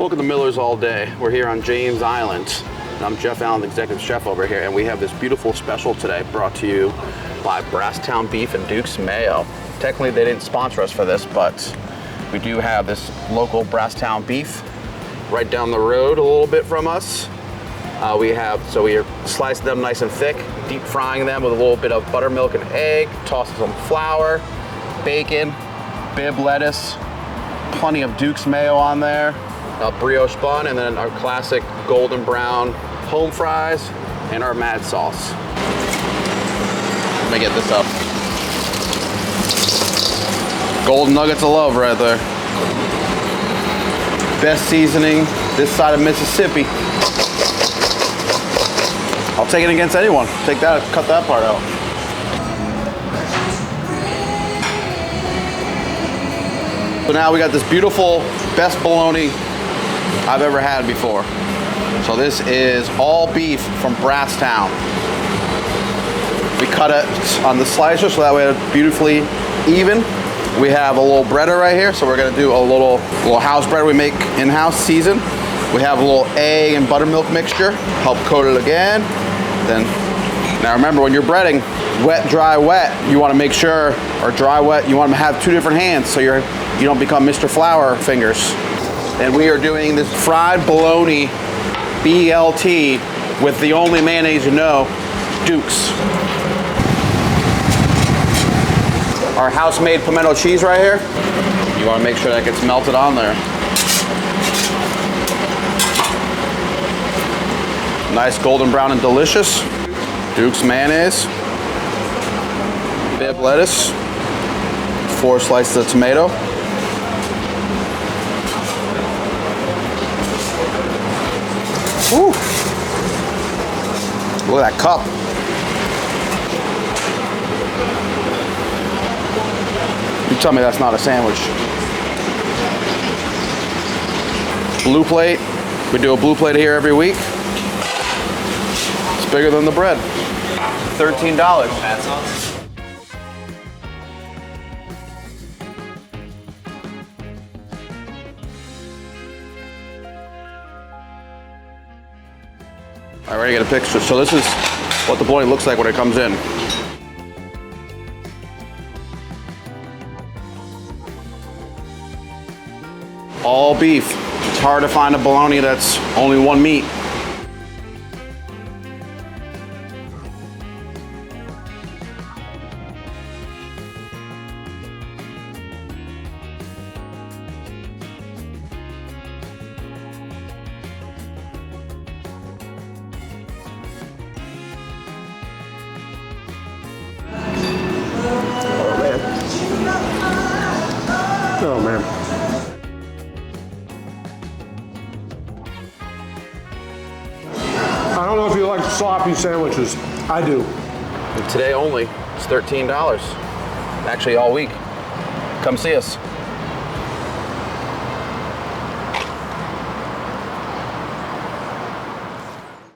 Welcome to Miller's All Day. We're here on James Island. And I'm Jeff Allen, the executive chef over here, and we have this beautiful special today brought to you by Brasstown Beef and Duke's Mayo. Technically, they didn't sponsor us for this, but we do have this local Brasstown beef right down the road a little bit from us. We are slicing them nice and thick, deep frying them with a little bit of buttermilk and egg, tossing some flour, bacon, bibb lettuce, plenty of Duke's mayo on there, brioche bun, and then our classic golden brown home fries and our mad sauce. Let me get this up. Golden nuggets of love right there. Best seasoning this side of Mississippi. I'll take it against anyone. Take that, cut that part out. So now we got this beautiful, best bologna I've ever had before. So this is all beef from Brasstown. We cut it on the slicer so that way it's beautifully even. We have a little breader right here, so we're gonna do a little house bread we make in-house season. We have a little egg and buttermilk mixture, help coat it again. Then, now remember when you're breading, wet, dry, wet, you wanna make sure, or dry, wet, you wanna have two different hands so you don't become Mr. Flour fingers. And we are doing this fried bologna BLT with the only mayonnaise you know, Duke's. Our house-made pimento cheese right here. You want to make sure that gets melted on there. Nice golden brown and delicious. Duke's mayonnaise. Bibb lettuce. 4 slices of tomato. Woo. Look at that cup. You tell me that's not a sandwich. Blue plate. We do a blue plate here every week. It's bigger than the bread. $13. Mad sauce. All right, ready to get a picture. So this is what the bologna looks like when it comes in. All beef. It's hard to find a bologna that's only one meat. Oh man. I don't know if you like sloppy sandwiches. I do. And today only, it's $13. Actually all week. Come see us.